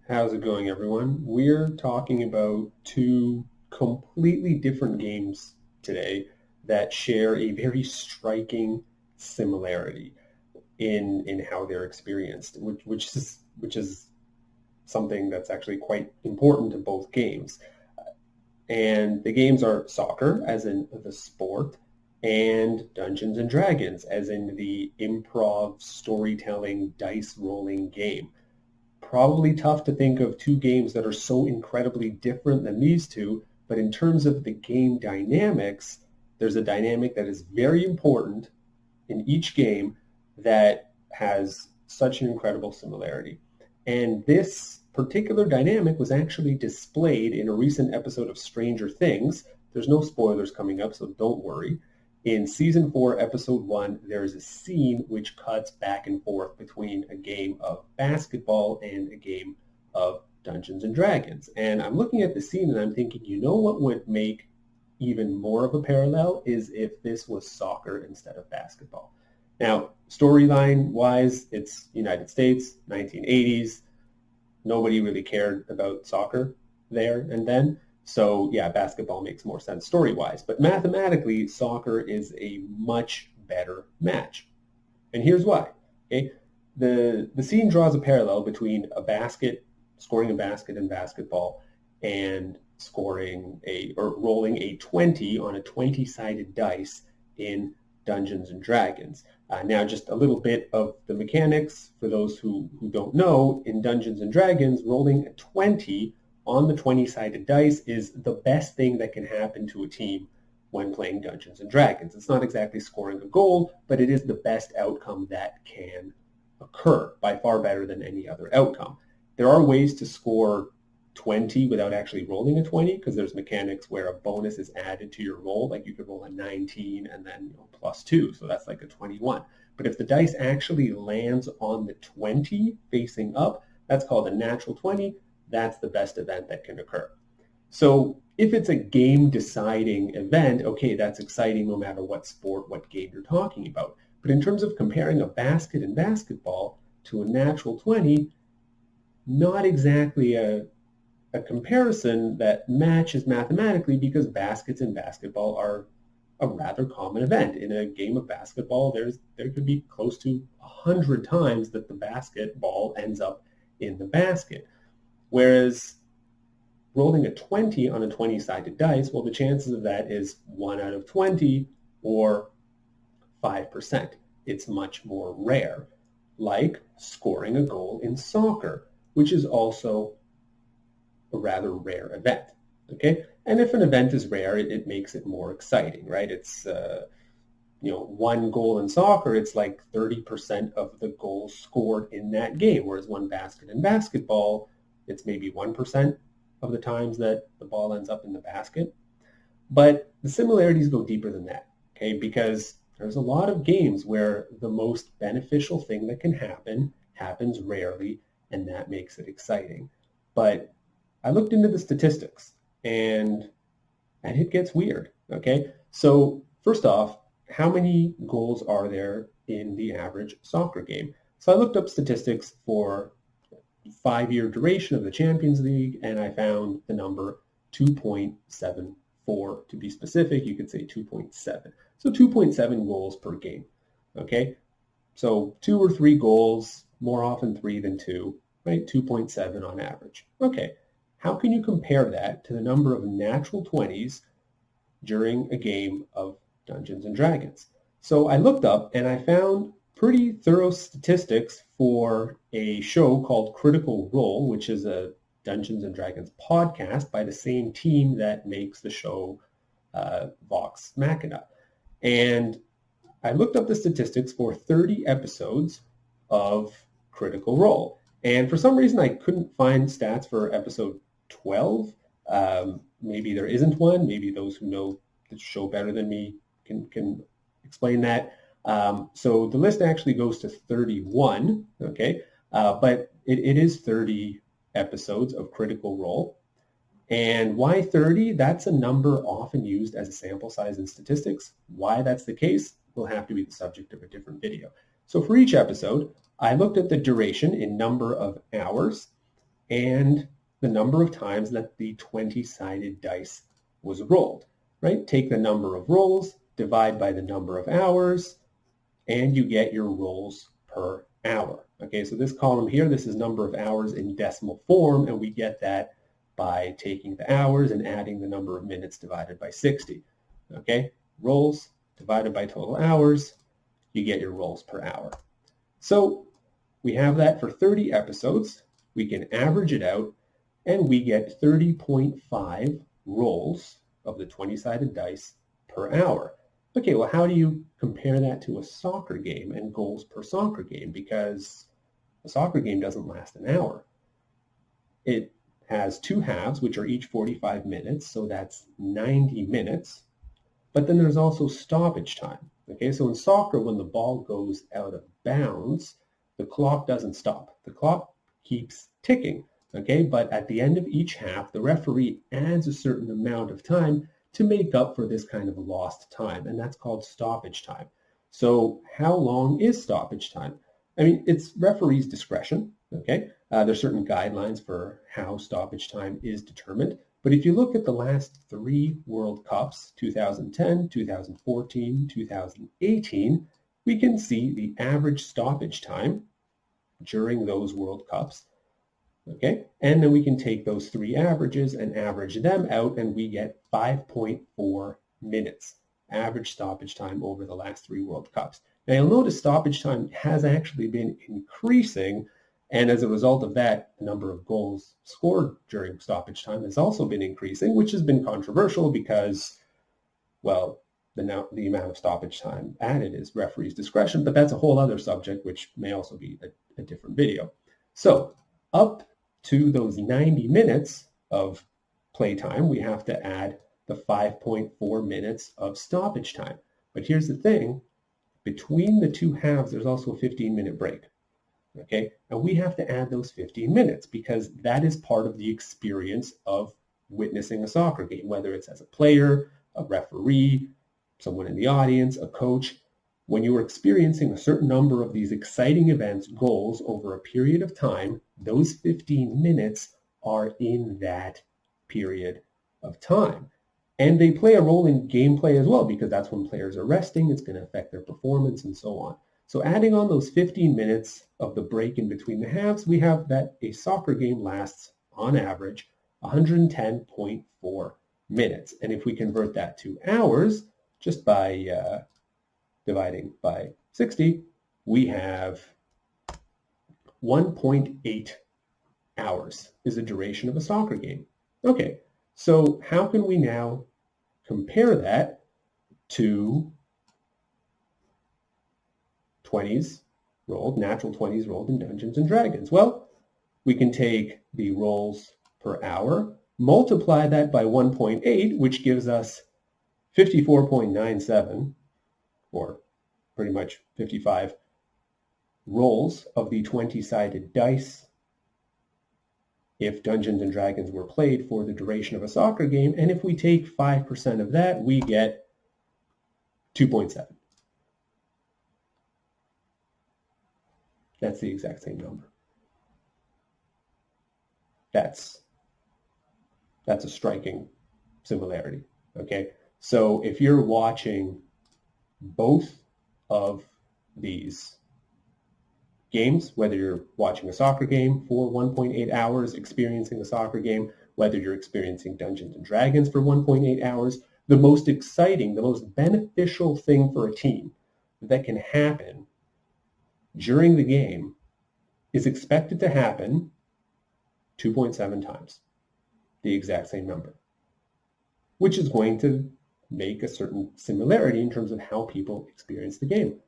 How's it going, everyone? We're talking about two completely different games today that share a very striking similarity in how they're experienced, which is something that's actually quite important to both games. And the games are soccer, as in the sport, and Dungeons and Dragons, as in the improv storytelling dice rolling game. Probably tough to think of two games that are so incredibly different than these two, but in terms of the game dynamics, there's a dynamic that is very important in each game that has such an incredible similarity. And this particular dynamic was actually displayed in a recent episode of Stranger Things. There's no spoilers coming up, so don't worry. In season 4, episode 1, there is a scene which cuts back and forth between a game of basketball and a game of Dungeons and Dragons. And I'm looking at the scene and I'm thinking, you know what would make even more of a parallel is if this was soccer instead of basketball. Now, storyline-wise, it's United States, 1980s. Nobody really cared about soccer there and then. So yeah, basketball makes more sense story-wise. But mathematically, soccer is a much better match. And here's why. Okay? The scene draws a parallel between scoring a basket in basketball and rolling a 20 on a 20-sided dice in Dungeons and Dragons. Now, just a little bit of the mechanics for those who don't know. In Dungeons and Dragons, rolling a 20 on the 20-sided dice is the best thing that can happen to a team when playing Dungeons and Dragons. It's not exactly scoring a goal, but it is the best outcome that can occur, by far better than any other outcome. There are ways to score 20 without actually rolling a 20, because there's mechanics where a bonus is added to your roll, like you could roll a 19 and then plus 2, so that's like a 21. But if the dice actually lands on the 20 facing up, that's called a natural 20. That's the best event that can occur. So if it's a game-deciding event, okay, that's exciting no matter what sport, what game you're talking about. But in terms of comparing a basket in basketball to a natural 20, not exactly a comparison that matches mathematically, because baskets in basketball are a rather common event. In a game of basketball, there could be close to 100 times that the basketball ends up in the basket. Whereas rolling a 20 on a 20-sided dice, well, the chances of that is 1 out of 20 or 5%. It's much more rare, like scoring a goal in soccer, which is also a rather rare event. Okay, and if an event is rare, it makes it more exciting, right? It's one goal in soccer, it's like 30% of the goals scored in that game, whereas one basket in basketball, it's maybe 1% of the times that the ball ends up in the basket. But the similarities go deeper than that, okay? Because there's a lot of games where the most beneficial thing that can happen happens rarely, and that makes it exciting. But I looked into the statistics, and it gets weird, okay? So first off, how many goals are there in the average soccer game? So I looked up statistics for 5-year duration of the Champions League, and I found the number 2.74. To be specific, you could say 2.7. So 2.7 goals per game, okay? So 2 or 3 goals, more often 3 than 2, right? 2.7 on average. Okay, how can you compare that to the number of natural 20s during a game of Dungeons and Dragons? So I looked up and I found pretty thorough statistics for a show called Critical Role, which is a Dungeons and Dragons podcast by the same team that makes the show Vox Machina. And I looked up the statistics for 30 episodes of Critical Role. And for some reason, I couldn't find stats for episode 12. Maybe there isn't one. Maybe those who know the show better than me can explain that. So the list actually goes to 31, okay? But it is 30 episodes of Critical Role. And why 30? That's a number often used as a sample size in statistics. Why that's the case will have to be the subject of a different video. So for each episode, I looked at the duration in number of hours, and the number of times that the 20-sided dice was rolled, right? Take the number of rolls, divide by the number of hours, and you get your rolls per hour. Okay, so this column here, this is number of hours in decimal form, and we get that by taking the hours and adding the number of minutes divided by 60. Okay, rolls divided by total hours, you get your rolls per hour. So we have that for 30 episodes. We can average it out, and we get 30.5 rolls of the 20-sided dice per hour. Okay, well, how do you compare that to a soccer game and goals per soccer game? Because a soccer game doesn't last an hour. It has two halves, which are each 45 minutes, so that's 90 minutes. But then there's also stoppage time. Okay, so in soccer, when the ball goes out of bounds, the clock doesn't stop. The clock keeps ticking. Okay, but at the end of each half, the referee adds a certain amount of time to make up for this kind of lost time, and that's called stoppage time. So how long is stoppage time? I mean, it's referee's discretion, okay? There's certain guidelines for how stoppage time is determined, but if you look at the last three World Cups, 2010, 2014, 2018, we can see the average stoppage time during those World Cups. Okay, and then we can take those three averages and average them out, and we get 5.4 minutes average stoppage time over the last three World Cups. Now you'll notice stoppage time has actually been increasing, and as a result of that, the number of goals scored during stoppage time has also been increasing, which has been controversial because, well, the amount of stoppage time added is referee's discretion, but that's a whole other subject, which may also be a different video. So up to those 90 minutes of playtime, we have to add the 5.4 minutes of stoppage time. But here's the thing, between the two halves, there's also a 15-minute break. Okay, and we have to add those 15 minutes because that is part of the experience of witnessing a soccer game, whether it's as a player, a referee, someone in the audience, a coach. When you are experiencing a certain number of these exciting events, goals, over a period of time, those 15 minutes are in that period of time. And they play a role in gameplay as well, because that's when players are resting, it's going to affect their performance and so on. So adding on those 15 minutes of the break in between the halves, we have that a soccer game lasts, on average, 110.4 minutes. And if we convert that to hours, just by dividing by 60, we have 1.8 hours is the duration of a soccer game. Okay, so how can we now compare that to 20s rolled, natural 20s rolled in Dungeons and Dragons? Well, we can take the rolls per hour, multiply that by 1.8, which gives us 54.97, or pretty much 55 rolls of the 20-sided dice if Dungeons and Dragons were played for the duration of a soccer game. And if we take 5% of that, we get 2.7. That's the exact same number. That's a striking similarity, okay? So if you're watching both of these games, whether you're watching a soccer game for 1.8 hours, experiencing a soccer game, whether you're experiencing Dungeons and Dragons for 1.8 hours, the most exciting, the most beneficial thing for a team that can happen during the game is expected to happen 2.7 times, the exact same number, which is going to make a certain similarity in terms of how people experience the game.